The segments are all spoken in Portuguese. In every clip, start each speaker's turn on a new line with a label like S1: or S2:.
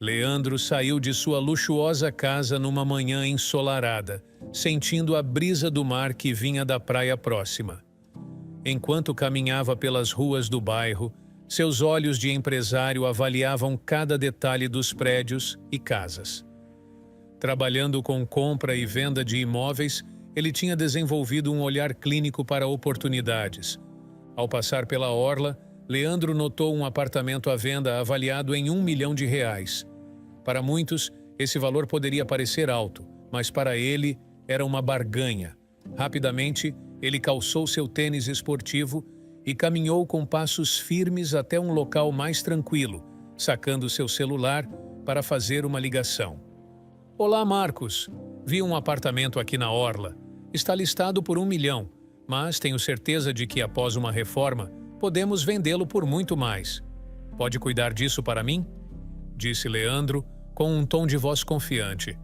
S1: Leandro saiu de sua luxuosa casa numa manhã ensolarada, sentindo a brisa do mar que vinha da praia próxima. Enquanto caminhava pelas ruas do bairro, seus olhos de empresário avaliavam cada detalhe dos prédios e casas. Trabalhando com compra e venda de imóveis, ele tinha desenvolvido um olhar clínico para oportunidades. Ao passar pela orla, Leandro notou um apartamento à venda avaliado em R$1 milhão. Para muitos, esse valor poderia parecer alto, mas para ele era uma barganha. Rapidamente, ele calçou seu tênis esportivo e caminhou com passos firmes até um local mais tranquilo, sacando seu celular para fazer uma ligação. Olá, Marcos. Vi um apartamento aqui na orla. Está listado por R$1 milhão, mas tenho certeza de que após uma reforma, podemos vendê-lo por muito mais. Pode cuidar disso para mim? Disse Leandro, com um tom de voz confiante.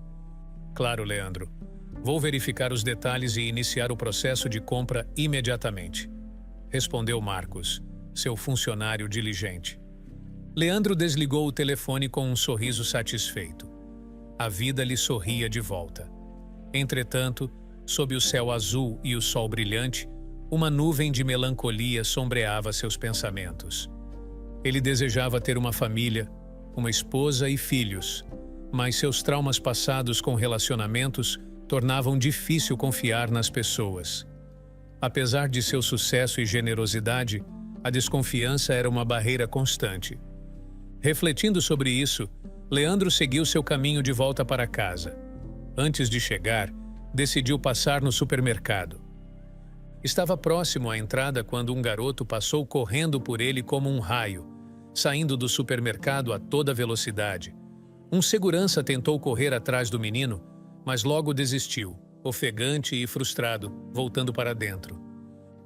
S1: Claro, Leandro. Vou verificar os detalhes e iniciar o processo de compra imediatamente. Respondeu Marcos, seu funcionário diligente. Leandro desligou o telefone com um sorriso satisfeito. A vida lhe sorria de volta. Entretanto, sob o céu azul e o sol brilhante, uma nuvem de melancolia sombreava seus pensamentos. Ele desejava ter uma família, uma esposa e filhos, mas seus traumas passados com relacionamentos tornavam difícil confiar nas pessoas. Apesar de seu sucesso e generosidade, a desconfiança era uma barreira constante. Refletindo sobre isso, Leandro seguiu seu caminho de volta para casa. Antes de chegar, decidiu passar no supermercado. Estava próximo à entrada quando um garoto passou correndo por ele como um raio, saindo do supermercado a toda velocidade. Um segurança tentou correr atrás do menino, mas logo desistiu, ofegante e frustrado, voltando para dentro.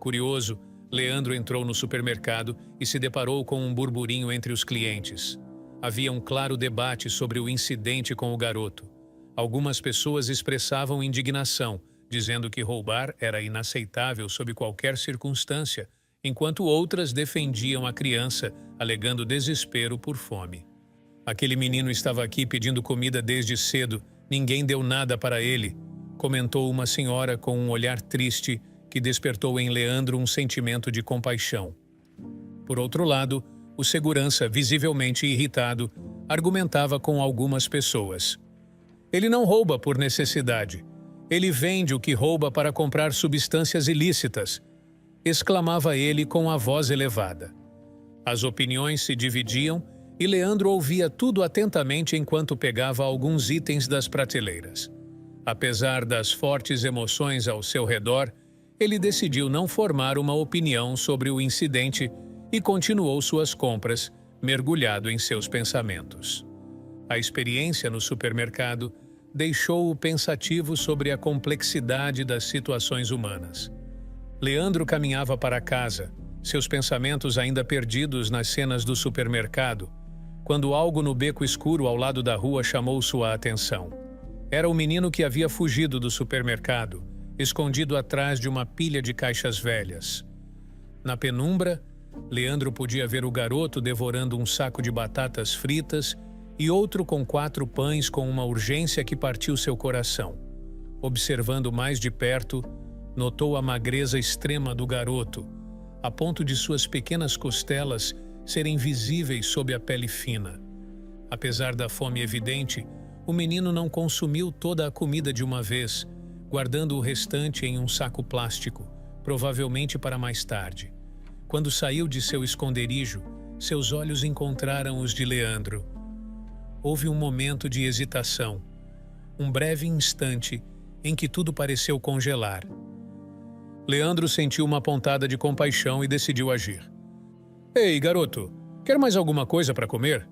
S1: Curioso, Leandro entrou no supermercado e se deparou com um burburinho entre os clientes. Havia um claro debate sobre o incidente com o garoto. Algumas pessoas expressavam indignação, dizendo que roubar era inaceitável sob qualquer circunstância, enquanto outras defendiam a criança, alegando desespero por fome. Aquele menino estava aqui pedindo comida desde cedo, ninguém deu nada para ele, comentou uma senhora com um olhar triste que despertou em Leandro um sentimento de compaixão. Por outro lado, o segurança, visivelmente irritado, argumentava com algumas pessoas. Ele não rouba por necessidade. Ele vende o que rouba para comprar substâncias ilícitas, exclamava ele com a voz elevada. As opiniões se dividiam e Leandro ouvia tudo atentamente enquanto pegava alguns itens das prateleiras. Apesar das fortes emoções ao seu redor, ele decidiu não formar uma opinião sobre o incidente e continuou suas compras, mergulhado em seus pensamentos. A experiência no supermercado deixou-o pensativo sobre a complexidade das situações humanas. Leandro caminhava para casa, seus pensamentos ainda perdidos nas cenas do supermercado, quando algo no beco escuro ao lado da rua chamou sua atenção. Era o menino que havia fugido do supermercado, escondido atrás de uma pilha de caixas velhas. Na penumbra, Leandro podia ver o garoto devorando um saco de batatas fritas e outro com 4 pães com uma urgência que partiu seu coração. Observando mais de perto, notou a magreza extrema do garoto, a ponto de suas pequenas costelas serem visíveis sob a pele fina. Apesar da fome evidente, o menino não consumiu toda a comida de uma vez, guardando o restante em um saco plástico, provavelmente para mais tarde. Quando saiu de seu esconderijo, seus olhos encontraram os de Leandro. Houve um momento de hesitação, um breve instante em que tudo pareceu congelar. Leandro sentiu uma pontada de compaixão e decidiu agir. Ei, garoto, quer mais alguma coisa para comer?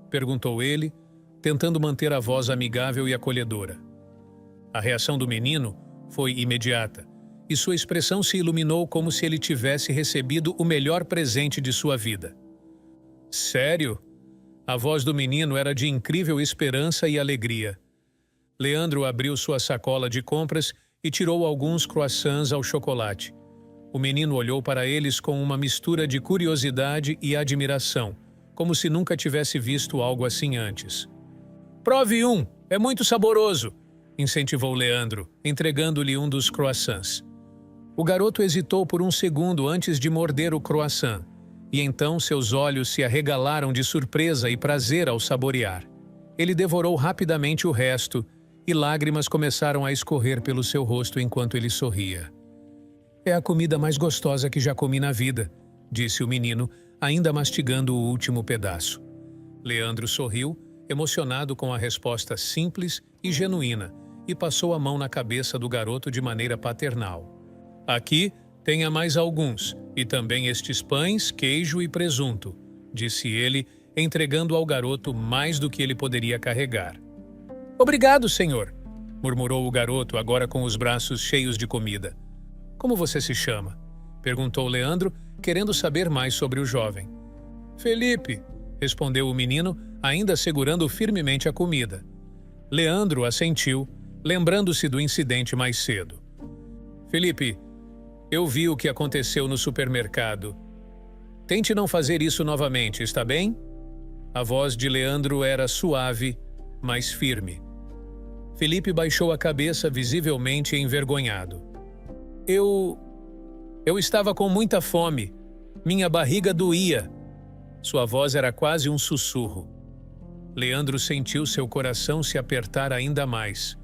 S1: Perguntou ele, tentando manter a voz amigável e acolhedora. A reação do menino foi imediata, e sua expressão se iluminou como se ele tivesse recebido o melhor presente de sua vida. Sério? A voz do menino era de incrível esperança e alegria. Leandro abriu sua sacola de compras e tirou alguns croissants ao chocolate. O menino olhou para eles com uma mistura de curiosidade e admiração, como se nunca tivesse visto algo assim antes. "Prove um, é muito saboroso", incentivou Leandro, entregando-lhe um dos croissants. O garoto hesitou por um segundo antes de morder o croissant, e então seus olhos se arregalaram de surpresa e prazer ao saborear. Ele devorou rapidamente o resto, e lágrimas começaram a escorrer pelo seu rosto enquanto ele sorria. "É a comida mais gostosa que já comi na vida", disse o menino, ainda mastigando o último pedaço. Leandro sorriu, emocionado com a resposta simples e genuína, e passou a mão na cabeça do garoto de maneira paternal. "Aqui, tenha mais alguns, e também estes pães, queijo e presunto", disse ele, entregando ao garoto mais do que ele poderia carregar. "Obrigado, senhor", murmurou o garoto, agora com os braços cheios de comida. "Como você se chama?", perguntou Leandro, querendo saber mais sobre o jovem. "Felipe", respondeu o menino, ainda segurando firmemente a comida. Leandro assentiu, lembrando-se do incidente mais cedo. "Felipe, eu vi o que aconteceu no supermercado. Tente não fazer isso novamente, está bem?" A voz de Leandro era suave, mas firme. Felipe baixou a cabeça, visivelmente envergonhado. Eu estava com muita fome. Minha barriga doía." Sua voz era quase um sussurro. Leandro sentiu seu coração se apertar ainda mais.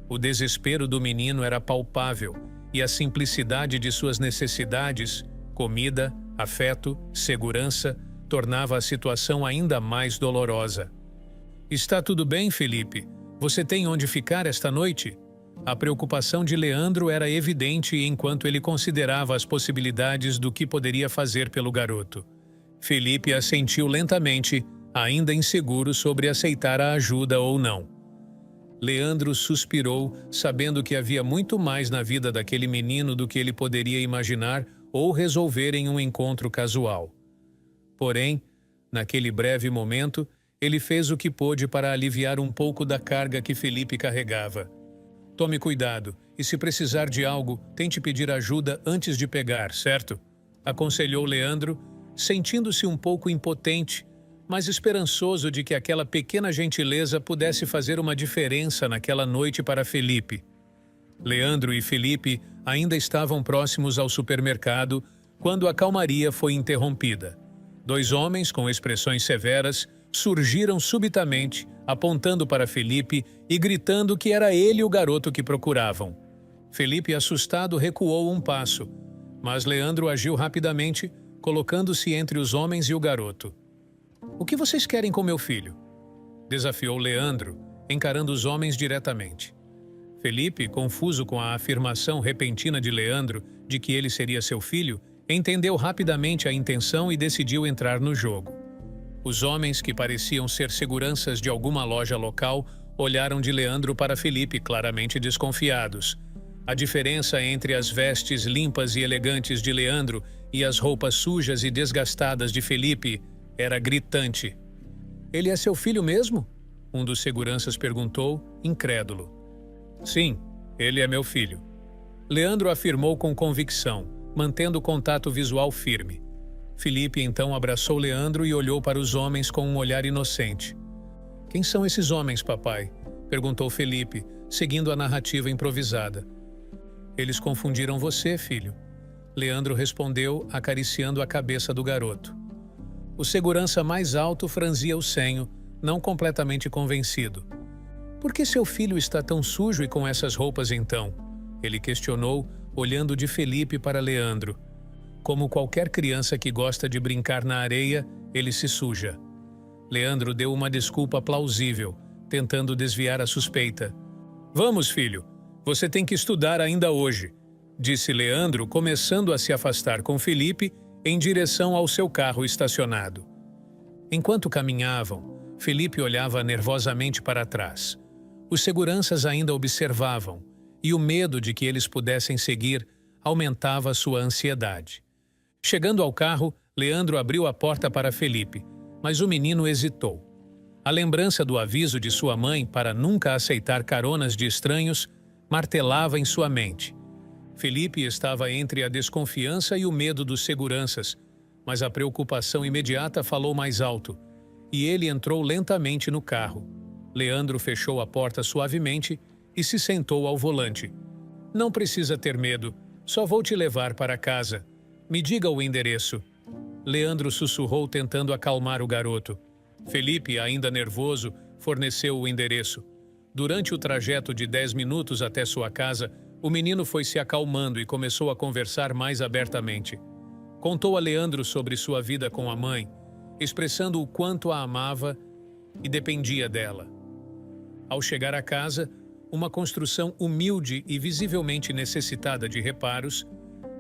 S1: O desespero do menino era palpável, e a simplicidade de suas necessidades, comida, afeto, segurança, tornava a situação ainda mais dolorosa. "Está tudo bem, Felipe? Você tem onde ficar esta noite?" A preocupação de Leandro era evidente enquanto ele considerava as possibilidades do que poderia fazer pelo garoto. Felipe assentiu lentamente, ainda inseguro sobre aceitar a ajuda ou não. Leandro suspirou, sabendo que havia muito mais na vida daquele menino do que ele poderia imaginar ou resolver em um encontro casual. Porém, naquele breve momento, ele fez o que pôde para aliviar um pouco da carga que Felipe carregava. "Tome cuidado, e se precisar de algo, tente pedir ajuda antes de pegar, certo?", aconselhou Leandro, sentindo-se um pouco impotente, mas esperançoso de que aquela pequena gentileza pudesse fazer uma diferença naquela noite para Felipe. Leandro e Felipe ainda estavam próximos ao supermercado quando a calmaria foi interrompida. Dois homens com expressões severas surgiram subitamente, apontando para Felipe e gritando que era ele o garoto que procuravam. Felipe, assustado, recuou um passo, mas Leandro agiu rapidamente, colocando-se entre os homens e o garoto. "O que vocês querem com meu filho?", desafiou Leandro, encarando os homens diretamente. Felipe, confuso com a afirmação repentina de Leandro de que ele seria seu filho, entendeu rapidamente a intenção e decidiu entrar no jogo. Os homens, que pareciam ser seguranças de alguma loja local, olharam de Leandro para Felipe, claramente desconfiados. A diferença entre as vestes limpas e elegantes de Leandro e as roupas sujas e desgastadas de Felipe era gritante. "Ele é seu filho mesmo?", um dos seguranças perguntou, incrédulo. "Sim, ele é meu filho", Leandro afirmou com convicção, mantendo o contato visual firme. Felipe então abraçou Leandro e olhou para os homens com um olhar inocente. "Quem são esses homens, papai?", perguntou Felipe, seguindo a narrativa improvisada. "Eles confundiram você, filho", Leandro respondeu, acariciando a cabeça do garoto. O segurança mais alto franzia o senho, não completamente convencido. "Por que seu filho está tão sujo e com essas roupas então?", ele questionou, olhando de Felipe para Leandro. Como qualquer criança que gosta de brincar na areia, ele se suja. Leandro deu uma desculpa plausível, tentando desviar a suspeita. "Vamos, filho, você tem que estudar ainda hoje", disse Leandro, começando a se afastar com Felipe em direção ao seu carro estacionado. Enquanto caminhavam, Felipe olhava nervosamente para trás. Os seguranças ainda observavam, e o medo de que eles pudessem seguir aumentava sua ansiedade. Chegando ao carro, Leandro abriu a porta para Felipe, mas o menino hesitou. A lembrança do aviso de sua mãe para nunca aceitar caronas de estranhos martelava em sua mente. Felipe estava entre a desconfiança e o medo dos seguranças, mas a preocupação imediata falou mais alto, e ele entrou lentamente no carro. Leandro fechou a porta suavemente e se sentou ao volante. Não precisa ter medo, só vou te levar para casa. Me diga o endereço. Leandro sussurrou tentando acalmar o garoto. Felipe, ainda nervoso, forneceu o endereço. Durante o trajeto de 10 minutos até sua casa, o menino foi se acalmando e começou a conversar mais abertamente. Contou a Leandro sobre sua vida com a mãe, expressando o quanto a amava e dependia dela. Ao chegar à casa, uma construção humilde e visivelmente necessitada de reparos,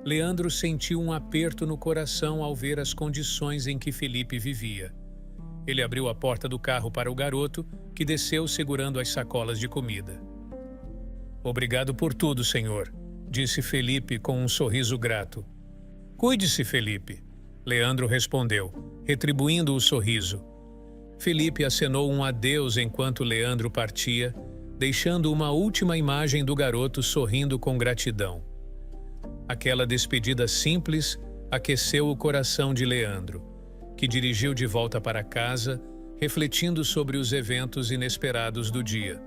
S1: Leandro sentiu um aperto no coração ao ver as condições em que Felipe vivia. Ele abriu a porta do carro para o garoto, que desceu segurando as sacolas de comida. Obrigado por tudo, senhor, disse Felipe com um sorriso grato. Cuide-se, Felipe, Leandro respondeu, retribuindo o sorriso. Felipe acenou um adeus enquanto Leandro partia, deixando uma última imagem do garoto sorrindo com gratidão. Aquela despedida simples aqueceu o coração de Leandro, que dirigiu de volta para casa, refletindo sobre os eventos inesperados do dia.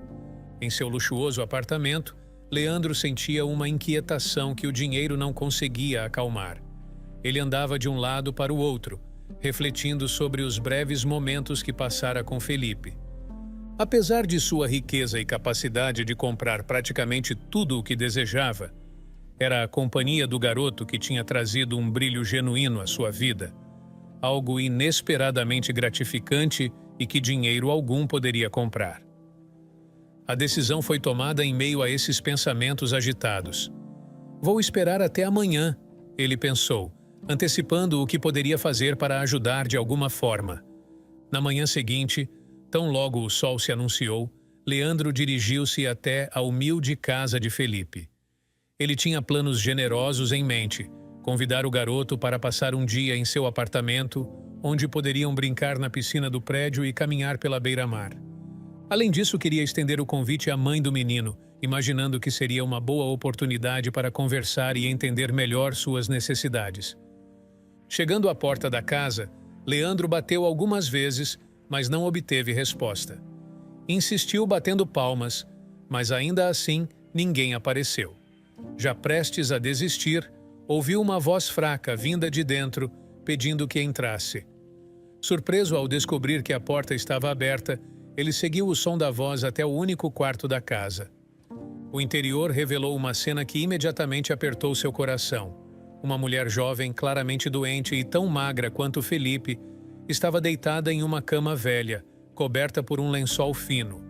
S1: Em seu luxuoso apartamento, Leandro sentia uma inquietação que o dinheiro não conseguia acalmar. Ele andava de um lado para o outro, refletindo sobre os breves momentos que passara com Felipe. Apesar de sua riqueza e capacidade de comprar praticamente tudo o que desejava, era a companhia do garoto que tinha trazido um brilho genuíno à sua vida, algo inesperadamente gratificante e que dinheiro algum poderia comprar. A decisão foi tomada em meio a esses pensamentos agitados. Vou esperar até amanhã, ele pensou, antecipando o que poderia fazer para ajudar de alguma forma. Na manhã seguinte, tão logo o sol se anunciou, Leandro dirigiu-se até a humilde casa de Felipe. Ele tinha planos generosos em mente, convidar o garoto para passar um dia em seu apartamento, onde poderiam brincar na piscina do prédio e caminhar pela beira-mar. Além disso, queria estender o convite à mãe do menino, imaginando que seria uma boa oportunidade para conversar e entender melhor suas necessidades. Chegando à porta da casa, Leandro bateu algumas vezes, mas não obteve resposta. Insistiu batendo palmas, mas ainda assim ninguém apareceu. Já prestes a desistir, ouviu uma voz fraca vinda de dentro, pedindo que entrasse. Surpreso ao descobrir que a porta estava aberta, ele seguiu o som da voz até o único quarto da casa. O interior revelou uma cena que imediatamente apertou seu coração. Uma mulher jovem, claramente doente e tão magra quanto Felipe, estava deitada em uma cama velha, coberta por um lençol fino.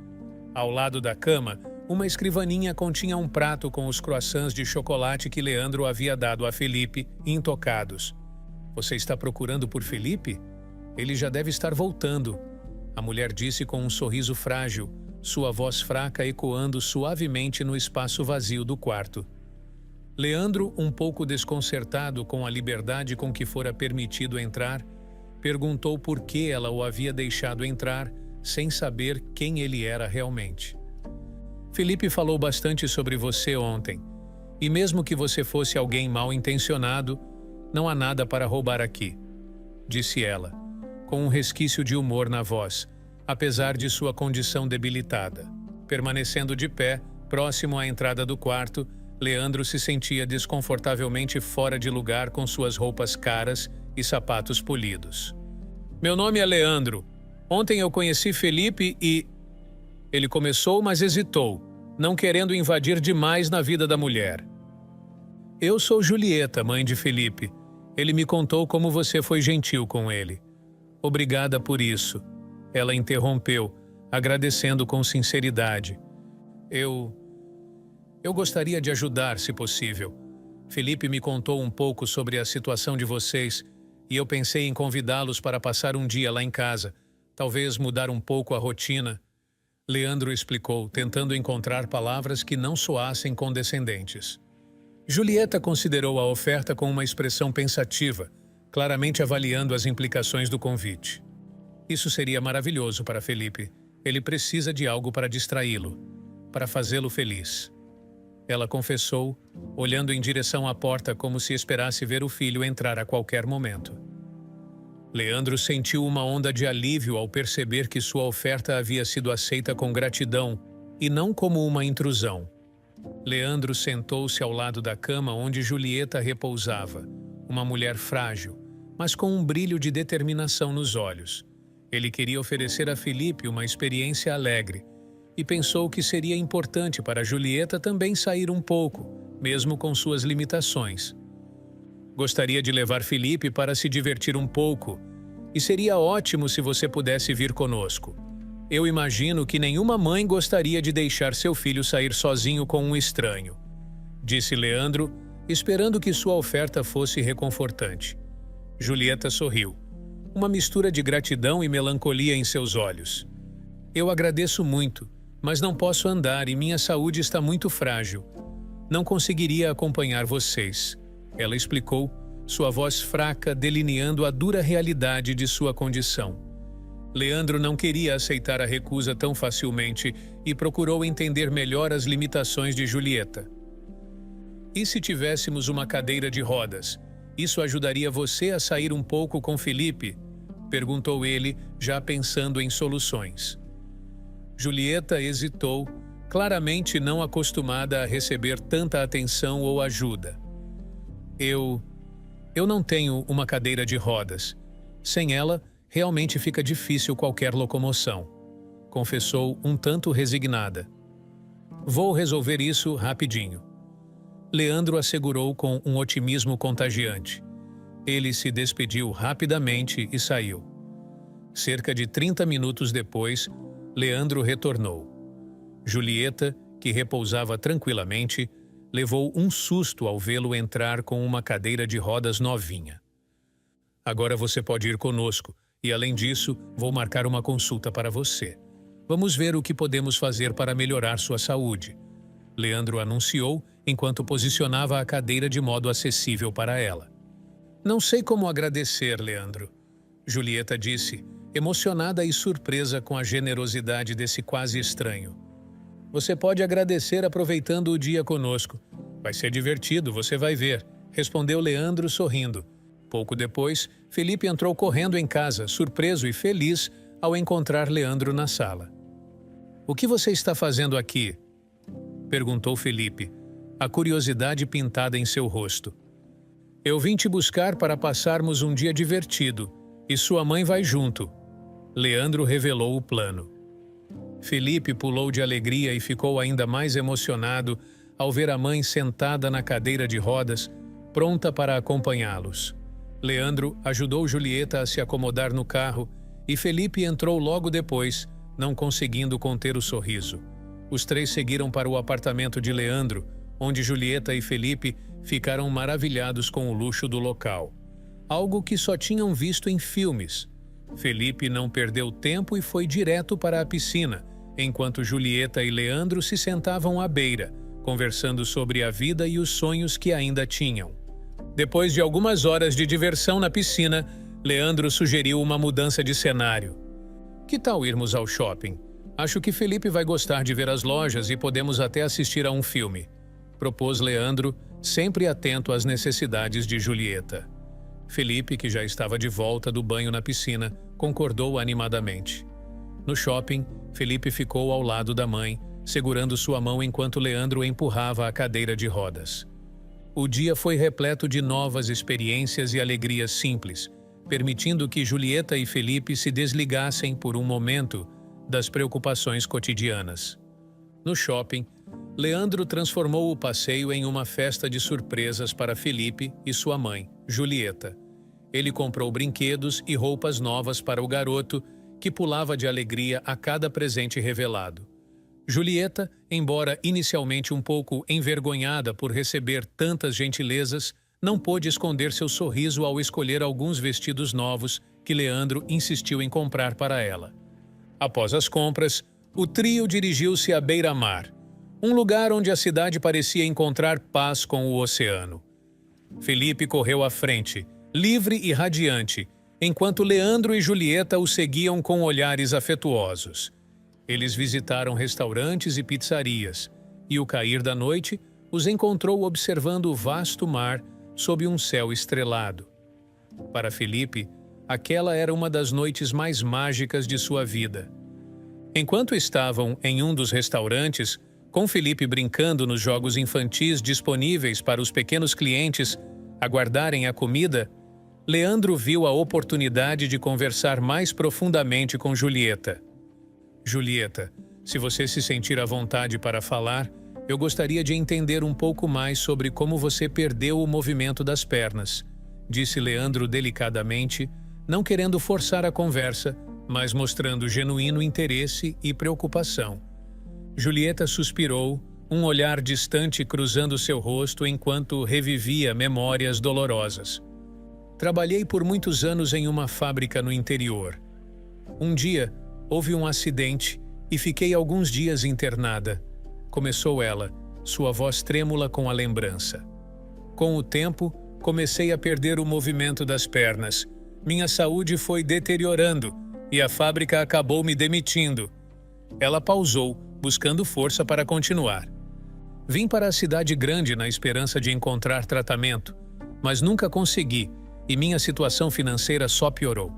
S1: Ao lado da cama, uma escrivaninha continha um prato com os croissants de chocolate que Leandro havia dado a Felipe, intocados. Você está procurando por Felipe? Ele já deve estar voltando, a mulher disse com um sorriso frágil, sua voz fraca ecoando suavemente no espaço vazio do quarto. Leandro, um pouco desconcertado com a liberdade com que fora permitido entrar, perguntou por que ela o havia deixado entrar, sem saber quem ele era realmente. Felipe falou bastante sobre você ontem, e mesmo que você fosse alguém mal intencionado, não há nada para roubar aqui, disse ela, com um resquício de humor na voz, apesar de sua condição debilitada. Permanecendo de pé, próximo à entrada do quarto, Leandro se sentia desconfortavelmente fora de lugar com suas roupas caras e sapatos polidos. Meu nome é Leandro. Ontem eu conheci Felipe e... Ele começou, mas hesitou, não querendo invadir demais na vida da mulher. Eu sou Julieta, mãe de Felipe. Ele me contou como você foi gentil com ele. Obrigada por isso. Ela interrompeu, agradecendo com sinceridade. Eu gostaria de ajudar, se possível. Felipe me contou um pouco sobre a situação de vocês e eu pensei em convidá-los para passar um dia lá em casa, talvez mudar um pouco a rotina. Leandro explicou, tentando encontrar palavras que não soassem condescendentes. Julieta considerou a oferta com uma expressão pensativa, claramente avaliando as implicações do convite. Isso seria maravilhoso para Felipe. Ele precisa de algo para distraí-lo, para fazê-lo feliz. Ela confessou, olhando em direção à porta como se esperasse ver o filho entrar a qualquer momento. Leandro sentiu uma onda de alívio ao perceber que sua oferta havia sido aceita com gratidão e não como uma intrusão. Leandro sentou-se ao lado da cama onde Julieta repousava, uma mulher frágil, mas com um brilho de determinação nos olhos. Ele queria oferecer a Felipe uma experiência alegre e pensou que seria importante para Julieta também sair um pouco, mesmo com suas limitações. Gostaria de levar Felipe para se divertir um pouco e seria ótimo se você pudesse vir conosco. Eu imagino que nenhuma mãe gostaria de deixar seu filho sair sozinho com um estranho, disse Leandro, esperando que sua oferta fosse reconfortante. Julieta sorriu, uma mistura de gratidão e melancolia em seus olhos. Eu agradeço muito, mas não posso andar e minha saúde está muito frágil. Não conseguiria acompanhar vocês, ela explicou, sua voz fraca delineando a dura realidade de sua condição. Leandro não queria aceitar a recusa tão facilmente e procurou entender melhor as limitações de Julieta. E se tivéssemos uma cadeira de rodas, isso ajudaria você a sair um pouco com Felipe? Perguntou ele, já pensando em soluções. Julieta hesitou, claramente não acostumada a receber tanta atenção ou ajuda. Eu não tenho uma cadeira de rodas. Sem ela, realmente fica difícil qualquer locomoção, confessou um tanto resignada. Vou resolver isso rapidinho. Leandro assegurou com um otimismo contagiante. Ele se despediu rapidamente e saiu. Cerca de 30 minutos depois, Leandro retornou. Julieta, que repousava tranquilamente, levou um susto ao vê-lo entrar com uma cadeira de rodas novinha. Agora você pode ir conosco. E, além disso, vou marcar uma consulta para você. Vamos ver o que podemos fazer para melhorar sua saúde. Leandro anunciou, enquanto posicionava a cadeira de modo acessível para ela. Não sei como agradecer, Leandro, Julieta disse, emocionada e surpresa com a generosidade desse quase estranho. Você pode agradecer aproveitando o dia conosco. Vai ser divertido, você vai ver, respondeu Leandro sorrindo. Pouco depois, Felipe entrou correndo em casa, surpreso e feliz ao encontrar Leandro na sala. O que você está fazendo aqui? Perguntou Felipe, a curiosidade pintada em seu rosto. Eu vim te buscar para passarmos um dia divertido, e sua mãe vai junto. Leandro revelou o plano. Felipe pulou de alegria e ficou ainda mais emocionado ao ver a mãe sentada na cadeira de rodas, pronta para acompanhá-los. Leandro ajudou Julieta a se acomodar no carro e Felipe entrou logo depois, não conseguindo conter o sorriso. Os três seguiram para o apartamento de Leandro, onde Julieta e Felipe ficaram maravilhados com o luxo do local. Algo que só tinham visto em filmes. Felipe não perdeu tempo e foi direto para a piscina, enquanto Julieta e Leandro se sentavam à beira, conversando sobre a vida e os sonhos que ainda tinham. Depois de algumas horas de diversão na piscina, Leandro sugeriu uma mudança de cenário. Que tal irmos ao shopping? Acho que Felipe vai gostar de ver as lojas e podemos até assistir a um filme, propôs Leandro, sempre atento às necessidades de Julieta. Felipe, que já estava de volta do banho na piscina, concordou animadamente. No shopping, Felipe ficou ao lado da mãe, segurando sua mão enquanto Leandro empurrava a cadeira de rodas. O dia foi repleto de novas experiências e alegrias simples, permitindo que Julieta e Felipe se desligassem por um momento das preocupações cotidianas. No shopping, Leandro transformou o passeio em uma festa de surpresas para Felipe e sua mãe, Julieta. Ele comprou brinquedos e roupas novas para o garoto, que pulava de alegria a cada presente revelado. Julieta, embora inicialmente um pouco envergonhada por receber tantas gentilezas, não pôde esconder seu sorriso ao escolher alguns vestidos novos que Leandro insistiu em comprar para ela. Após as compras, o trio dirigiu-se à beira-mar, um lugar onde a cidade parecia encontrar paz com o oceano. Felipe correu à frente, livre e radiante, enquanto Leandro e Julieta o seguiam com olhares afetuosos. Eles visitaram restaurantes e pizzarias, e, ao cair da noite, os encontrou observando o vasto mar sob um céu estrelado. Para Felipe, aquela era uma das noites mais mágicas de sua vida. Enquanto estavam em um dos restaurantes, com Felipe brincando nos jogos infantis disponíveis para os pequenos clientes aguardarem a comida, Leandro viu a oportunidade de conversar mais profundamente com Julieta. Julieta, se você se sentir à vontade para falar, eu gostaria de entender um pouco mais sobre como você perdeu o movimento das pernas, disse Leandro delicadamente, não querendo forçar a conversa, mas mostrando genuíno interesse e preocupação. Julieta suspirou, um olhar distante cruzando seu rosto enquanto revivia memórias dolorosas. Trabalhei por muitos anos em uma fábrica no interior. Um dia, houve um acidente e fiquei alguns dias internada. Começou ela, sua voz trêmula com a lembrança. Com o tempo, comecei a perder o movimento das pernas. Minha saúde foi deteriorando e a fábrica acabou me demitindo. Ela pausou, buscando força para continuar. Vim para a cidade grande na esperança de encontrar tratamento, mas nunca consegui e minha situação financeira só piorou.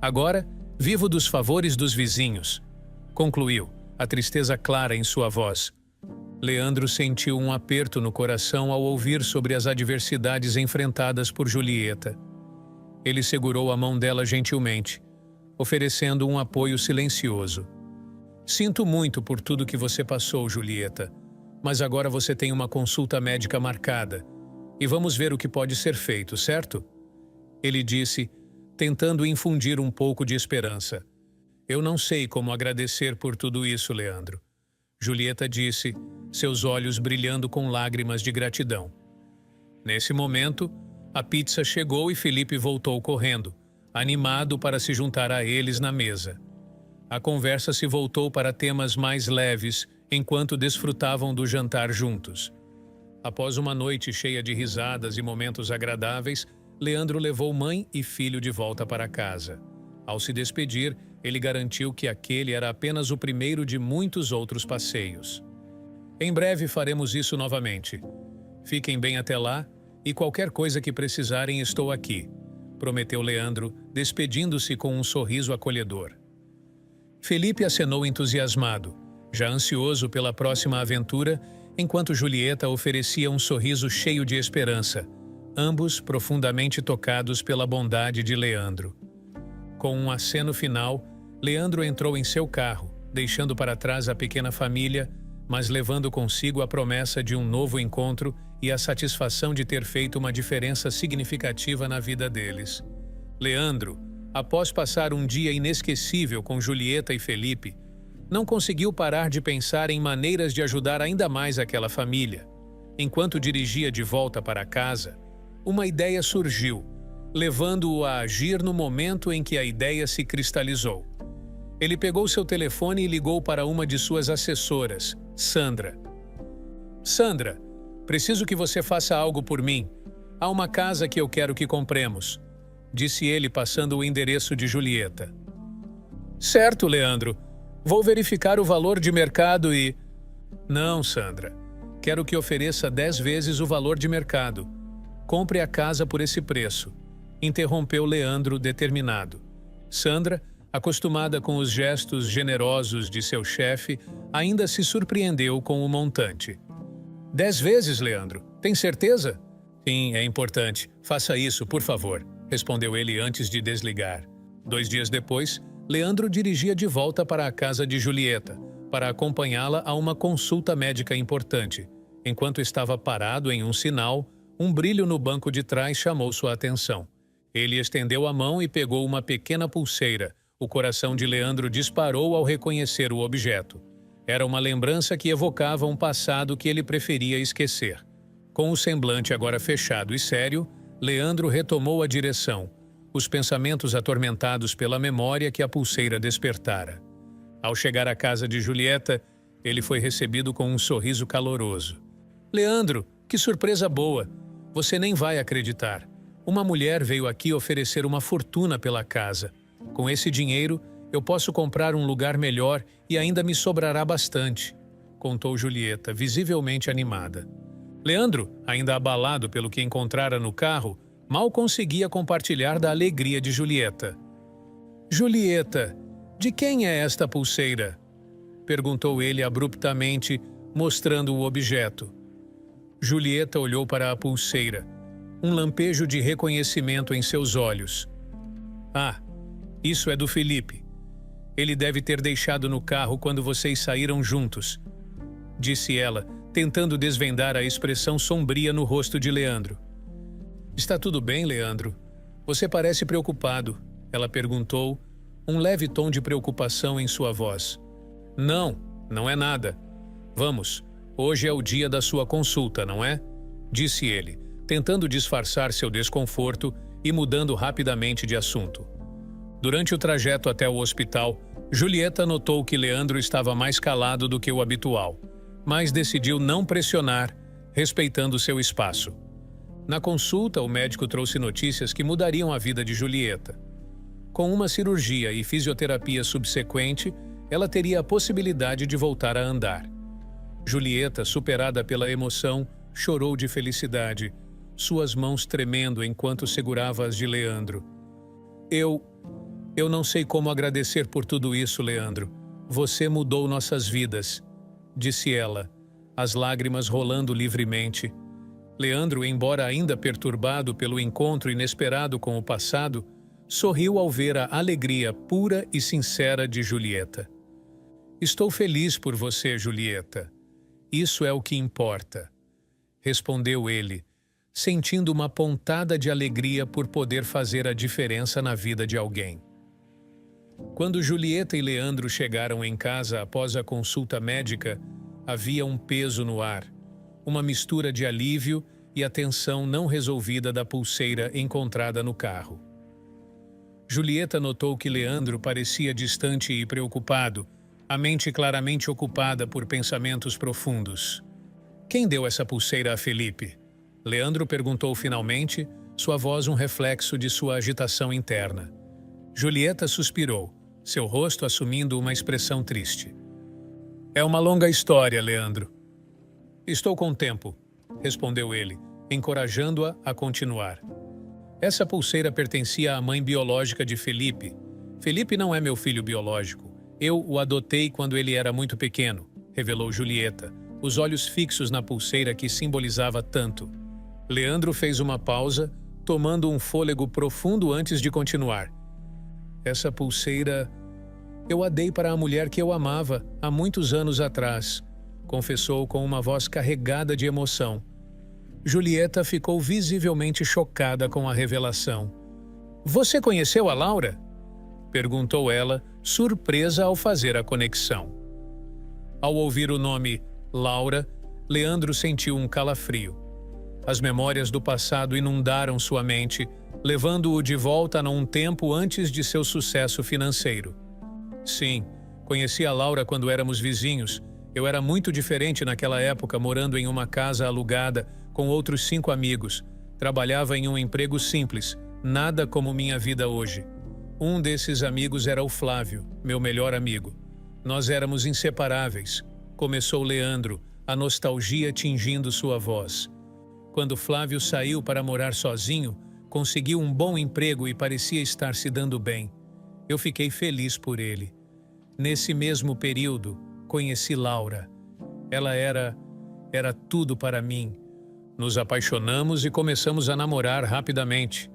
S1: Agora, vivo dos favores dos vizinhos, concluiu, a tristeza clara em sua voz. Leandro sentiu um aperto no coração ao ouvir sobre as adversidades enfrentadas por Julieta. Ele segurou a mão dela gentilmente, oferecendo um apoio silencioso. Sinto muito por tudo que você passou, Julieta, mas agora você tem uma consulta médica marcada e vamos ver o que pode ser feito, certo? Ele disse, tentando infundir um pouco de esperança. Eu não sei como agradecer por tudo isso, Leandro. Julieta disse, seus olhos brilhando com lágrimas de gratidão. Nesse momento, a pizza chegou e Felipe voltou correndo, animado para se juntar a eles na mesa. A conversa se voltou para temas mais leves, enquanto desfrutavam do jantar juntos. Após uma noite cheia de risadas e momentos agradáveis, Leandro levou mãe e filho de volta para casa. Ao se despedir, ele garantiu que aquele era apenas o primeiro de muitos outros passeios. Em breve faremos isso novamente. Fiquem bem até lá e qualquer coisa que precisarem estou aqui, prometeu Leandro, despedindo-se com um sorriso acolhedor. Felipe acenou entusiasmado, já ansioso pela próxima aventura, enquanto Julieta oferecia um sorriso cheio de esperança, ambos profundamente tocados pela bondade de Leandro. Com um aceno final, Leandro entrou em seu carro, deixando para trás a pequena família, mas levando consigo a promessa de um novo encontro e a satisfação de ter feito uma diferença significativa na vida deles. Leandro, após passar um dia inesquecível com Julieta e Felipe, não conseguiu parar de pensar em maneiras de ajudar ainda mais aquela família. Enquanto dirigia de volta para casa, uma ideia surgiu, levando-o a agir no momento em que a ideia se cristalizou. Ele pegou seu telefone e ligou para uma de suas assessoras, Sandra. Sandra, preciso que você faça algo por mim. Há uma casa que eu quero que compremos, disse ele passando o endereço de Julieta. Certo, Leandro. Vou verificar o valor de mercado e... Não, Sandra. Quero que ofereça 10 vezes o valor de mercado. Compre a casa por esse preço, interrompeu Leandro determinado. Sandra, acostumada com os gestos generosos de seu chefe, ainda se surpreendeu com o montante. 10 vezes, Leandro? Tem certeza? Sim, é importante. Faça isso, por favor, respondeu ele antes de desligar. 2 dias depois, Leandro dirigia de volta para a casa de Julieta, para acompanhá-la a uma consulta médica importante. Enquanto estava parado em um sinal, um brilho no banco de trás chamou sua atenção. Ele estendeu a mão e pegou uma pequena pulseira. O coração de Leandro disparou ao reconhecer o objeto. Era uma lembrança que evocava um passado que ele preferia esquecer. Com o semblante agora fechado e sério, Leandro retomou a direção, os pensamentos atormentados pela memória que a pulseira despertara. Ao chegar à casa de Julieta, ele foi recebido com um sorriso caloroso. Leandro, que surpresa boa! Você nem vai acreditar. Uma mulher veio aqui oferecer uma fortuna pela casa. Com esse dinheiro, eu posso comprar um lugar melhor e ainda me sobrará bastante, contou Julieta, visivelmente animada. Leandro, ainda abalado pelo que encontrara no carro, mal conseguia compartilhar da alegria de Julieta. Julieta, de quem é esta pulseira? Perguntou ele abruptamente, mostrando o objeto. Julieta olhou para a pulseira, um lampejo de reconhecimento em seus olhos. Ah, isso é do Felipe. Ele deve ter deixado no carro quando vocês saíram juntos, disse ela, tentando desvendar a expressão sombria no rosto de Leandro. Está tudo bem, Leandro? Você parece preocupado, ela perguntou, um leve tom de preocupação em sua voz. Não, não é nada. Vamos, hoje é o dia da sua consulta, não é? Disse ele, tentando disfarçar seu desconforto e mudando rapidamente de assunto. Durante o trajeto até o hospital, Julieta notou que Leandro estava mais calado do que o habitual, mas decidiu não pressionar, respeitando seu espaço. Na consulta, o médico trouxe notícias que mudariam a vida de Julieta. Com uma cirurgia e fisioterapia subsequente, ela teria a possibilidade de voltar a andar. Julieta, superada pela emoção, chorou de felicidade, suas mãos tremendo enquanto segurava as de Leandro. Eu não sei como agradecer por tudo isso, Leandro. Você mudou nossas vidas, disse ela, as lágrimas rolando livremente. Leandro, embora ainda perturbado pelo encontro inesperado com o passado, sorriu ao ver a alegria pura e sincera de Julieta. Estou feliz por você, Julieta. Isso é o que importa, respondeu ele, sentindo uma pontada de alegria por poder fazer a diferença na vida de alguém. Quando Julieta e Leandro chegaram em casa após a consulta médica, havia um peso no ar, uma mistura de alívio e a tensão não resolvida da pulseira encontrada no carro. Julieta notou que Leandro parecia distante e preocupado, a mente claramente ocupada por pensamentos profundos. Quem deu essa pulseira a Felipe? Leandro perguntou finalmente, sua voz um reflexo de sua agitação interna. Julieta suspirou, seu rosto assumindo uma expressão triste. É uma longa história, Leandro. Estou com tempo, respondeu ele, encorajando-a a continuar. Essa pulseira pertencia à mãe biológica de Felipe. Felipe não é meu filho biológico. Eu o adotei quando ele era muito pequeno, revelou Julieta, os olhos fixos na pulseira que simbolizava tanto. Leandro fez uma pausa, tomando um fôlego profundo antes de continuar. Essa pulseira eu a dei para a mulher que eu amava há muitos anos atrás, confessou com uma voz carregada de emoção. Julieta ficou visivelmente chocada com a revelação. Você conheceu a Laura? Perguntou ela, surpresa ao fazer a conexão. Ao ouvir o nome Laura, Leandro sentiu um calafrio. As memórias do passado inundaram sua mente, levando-o de volta a um tempo antes de seu sucesso financeiro. Sim, conheci a Laura quando éramos vizinhos. Eu era muito diferente naquela época, morando em uma casa alugada com outros 5 amigos. Trabalhava em um emprego simples, nada como minha vida hoje. Um desses amigos era o Flávio, meu melhor amigo. Nós éramos inseparáveis. Começou Leandro, a nostalgia tingindo sua voz. Quando Flávio saiu para morar sozinho, conseguiu um bom emprego e parecia estar se dando bem. Eu fiquei feliz por ele. Nesse mesmo período, conheci Laura. Ela era tudo para mim. Nos apaixonamos e começamos a namorar rapidamente.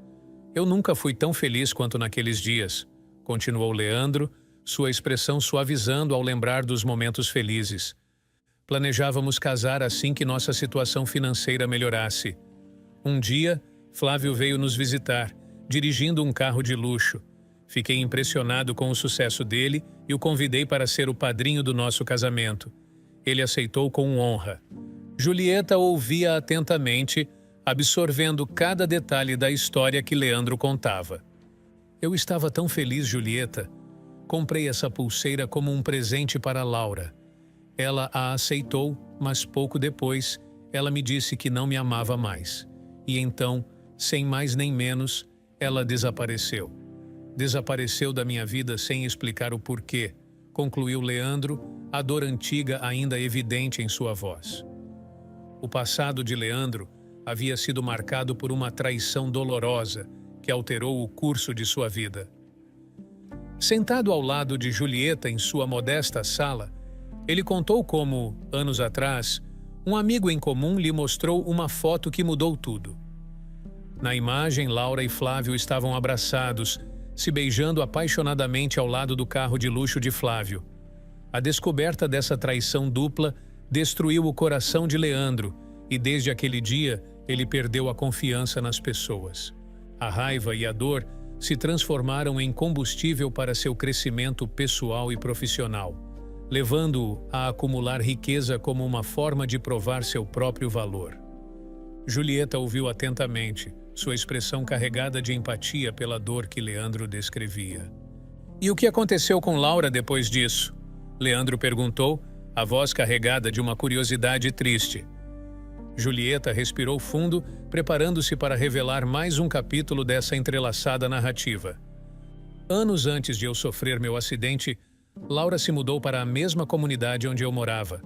S1: Eu nunca fui tão feliz quanto naqueles dias, continuou Leandro, sua expressão suavizando ao lembrar dos momentos felizes. Planejávamos casar assim que nossa situação financeira melhorasse. Um dia, Flávio veio nos visitar, dirigindo um carro de luxo. Fiquei impressionado com o sucesso dele e o convidei para ser o padrinho do nosso casamento. Ele aceitou com honra. Julieta ouvia atentamente, absorvendo cada detalhe da história que Leandro contava. Eu estava tão feliz, Julieta. Comprei essa pulseira como um presente para Laura. Ela a aceitou, mas pouco depois, ela me disse que não me amava mais. E então, Sem mais nem menos, ela desapareceu. Desapareceu da minha vida sem explicar o porquê, concluiu Leandro, a dor antiga ainda evidente em sua voz. O passado de Leandro havia sido marcado por uma traição dolorosa que alterou o curso de sua vida. Sentado ao lado de Julieta em sua modesta sala, ele contou como, anos atrás, um amigo em comum lhe mostrou uma foto que mudou tudo. Na imagem, Laura e Flávio estavam abraçados, se beijando apaixonadamente ao lado do carro de luxo de Flávio. A descoberta dessa traição dupla destruiu o coração de Leandro e desde aquele dia ele perdeu a confiança nas pessoas. A raiva e a dor se transformaram em combustível para seu crescimento pessoal e profissional, levando-o a acumular riqueza como uma forma de provar seu próprio valor. Julieta ouviu atentamente, sua expressão carregada de empatia pela dor que Leandro descrevia. E o que aconteceu com Laura depois disso? Leandro perguntou, a voz carregada de uma curiosidade triste. Julieta respirou fundo, preparando-se para revelar mais um capítulo dessa entrelaçada narrativa. Anos antes de eu sofrer meu acidente, Laura se mudou para a mesma comunidade onde eu morava,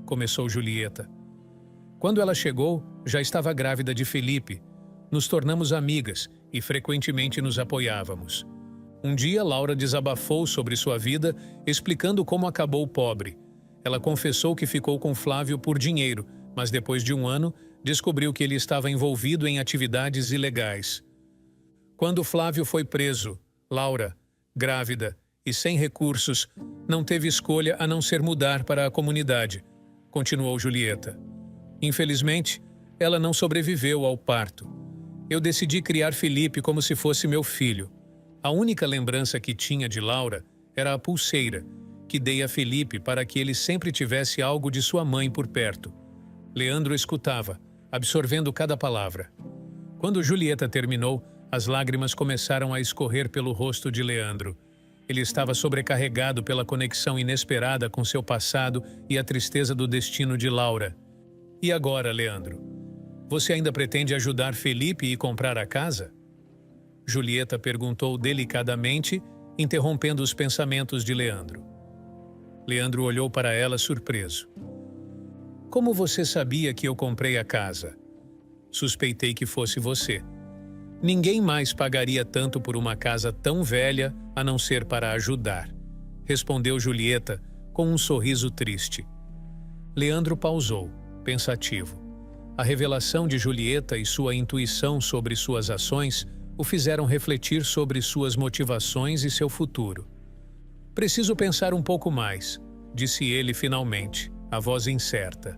S1: começou Julieta. Quando ela chegou, já estava grávida de Felipe. Nos tornamos amigas e frequentemente nos apoiávamos. Um dia, Laura desabafou sobre sua vida, explicando como acabou pobre. Ela confessou que ficou com Flávio por dinheiro, mas depois de um ano, descobriu que ele estava envolvido em atividades ilegais. Quando Flávio foi preso, Laura, grávida e sem recursos, não teve escolha a não ser mudar para a comunidade, continuou Julieta. Infelizmente, ela não sobreviveu ao parto. Eu decidi criar Felipe como se fosse meu filho. A única lembrança que tinha de Laura era a pulseira, que dei a Felipe para que ele sempre tivesse algo de sua mãe por perto. Leandro escutava, absorvendo cada palavra. Quando Julieta terminou, as lágrimas começaram a escorrer pelo rosto de Leandro. Ele estava sobrecarregado pela conexão inesperada com seu passado e a tristeza do destino de Laura. E agora, Leandro? Você ainda pretende ajudar Felipe e comprar a casa? Julieta perguntou delicadamente, interrompendo os pensamentos de Leandro. Leandro olhou para ela surpreso. Como você sabia que eu comprei a casa? Suspeitei que fosse você. Ninguém mais pagaria tanto por uma casa tão velha a não ser para ajudar, respondeu Julieta com um sorriso triste. Leandro pausou, pensativo. A revelação de Julieta e sua intuição sobre suas ações o fizeram refletir sobre suas motivações e seu futuro. Preciso pensar um pouco mais, disse ele finalmente, a voz incerta.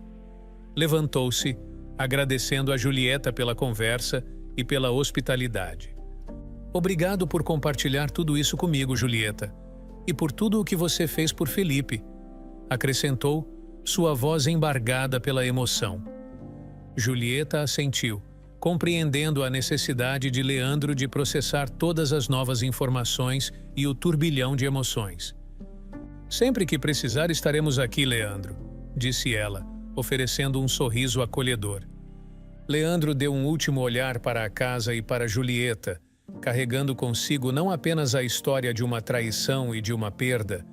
S1: Levantou-se, agradecendo a Julieta pela conversa e pela hospitalidade. Obrigado por compartilhar tudo isso comigo, Julieta, e por tudo o que você fez por Felipe, acrescentou, sua voz embargada pela emoção. Julieta assentiu, compreendendo a necessidade de Leandro de processar todas as novas informações e o turbilhão de emoções. Sempre que precisar estaremos aqui, Leandro, disse ela, oferecendo um sorriso acolhedor. Leandro deu um último olhar para a casa e para Julieta, carregando consigo não apenas a história de uma traição e de uma perda,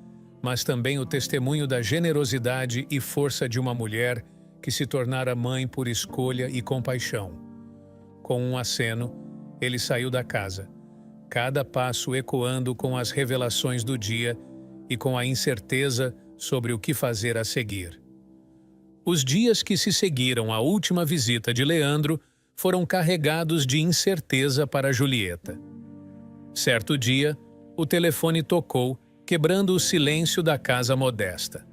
S1: mas também o testemunho da generosidade e força de uma mulher que se tornara mãe por escolha e compaixão. Com um aceno, ele saiu da casa, cada passo ecoando com as revelações do dia e com a incerteza sobre o que fazer a seguir. Os dias que se seguiram à última visita de Leandro foram carregados de incerteza para Julieta. Certo dia, o telefone tocou, quebrando o silêncio da casa modesta.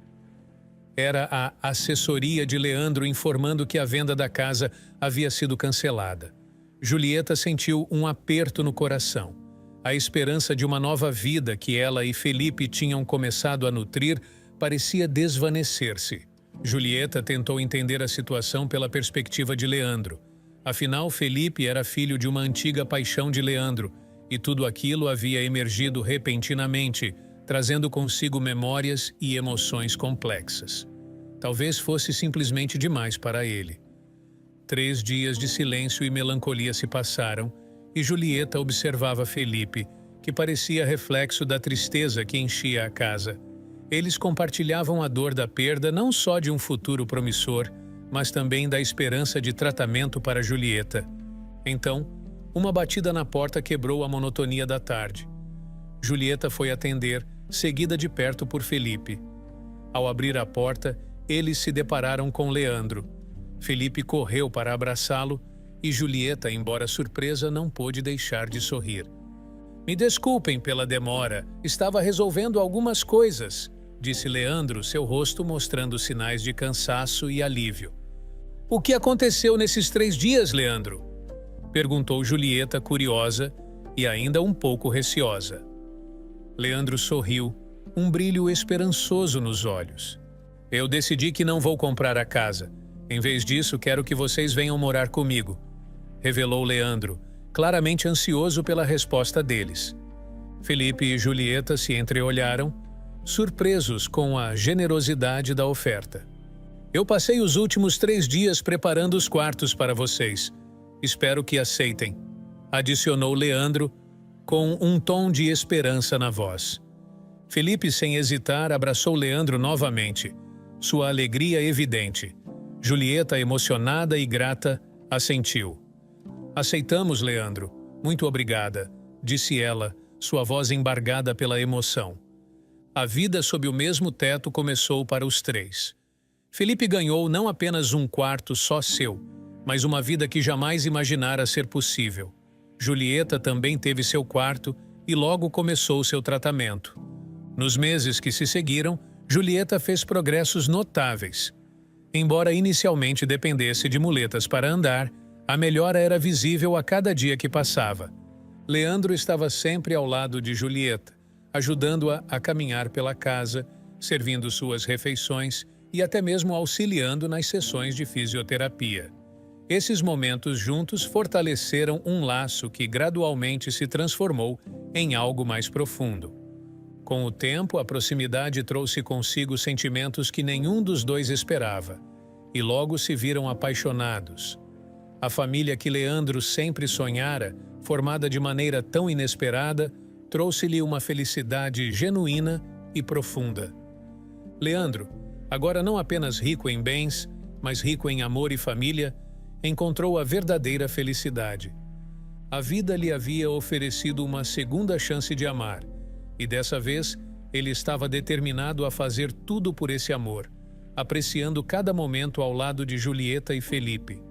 S1: Era a assessoria de Leandro informando que a venda da casa havia sido cancelada. Julieta sentiu um aperto no coração. A esperança de uma nova vida que ela e Felipe tinham começado a nutrir parecia desvanecer-se. Julieta tentou entender a situação pela perspectiva de Leandro. Afinal, Felipe era filho de uma antiga paixão de Leandro, e tudo aquilo havia emergido repentinamente, trazendo consigo memórias e emoções complexas. Talvez fosse simplesmente demais para ele. 3 dias de silêncio e melancolia se passaram, e Julieta observava Felipe, que parecia reflexo da tristeza que enchia a casa. Eles compartilhavam a dor da perda não só de um futuro promissor, mas também da esperança de tratamento para Julieta. Então, uma batida na porta quebrou a monotonia da tarde. Julieta foi atender, seguida de perto por Felipe. Ao abrir a porta, eles se depararam com Leandro. Felipe correu para abraçá-lo e Julieta, embora surpresa, não pôde deixar de sorrir. "Me desculpem pela demora, estava resolvendo algumas coisas", disse Leandro, seu rosto mostrando sinais de cansaço e alívio. "O que aconteceu nesses 3 dias, Leandro?", perguntou Julieta, curiosa e ainda um pouco receosa. Leandro sorriu, um brilho esperançoso nos olhos. "Eu decidi que não vou comprar a casa. Em vez disso, quero que vocês venham morar comigo", revelou Leandro, claramente ansioso pela resposta deles. Felipe e Julieta se entreolharam, surpresos com a generosidade da oferta. "Eu passei os últimos 3 dias preparando os quartos para vocês. Espero que aceitem", adicionou Leandro, com um tom de esperança na voz. Felipe, sem hesitar, abraçou Leandro novamente, sua alegria evidente. Julieta, emocionada e grata, assentiu. "Aceitamos, Leandro. Muito obrigada", disse ela, sua voz embargada pela emoção. A vida sob o mesmo teto começou para os 3. Felipe ganhou não apenas um quarto só seu, mas uma vida que jamais imaginara ser possível. Julieta também teve seu quarto e logo começou seu tratamento. Nos meses que se seguiram, Julieta fez progressos notáveis. Embora inicialmente dependesse de muletas para andar, a melhora era visível a cada dia que passava. Leandro estava sempre ao lado de Julieta, ajudando-a a caminhar pela casa, servindo suas refeições e até mesmo auxiliando nas sessões de fisioterapia. Esses momentos juntos fortaleceram um laço que gradualmente se transformou em algo mais profundo. Com o tempo, a proximidade trouxe consigo sentimentos que nenhum dos dois esperava, e logo se viram apaixonados. A família que Leandro sempre sonhara, formada de maneira tão inesperada, trouxe-lhe uma felicidade genuína e profunda. Leandro, agora não apenas rico em bens, mas rico em amor e família, encontrou a verdadeira felicidade. A vida lhe havia oferecido uma segunda chance de amar, e dessa vez ele estava determinado a fazer tudo por esse amor, apreciando cada momento ao lado de Julieta e Felipe.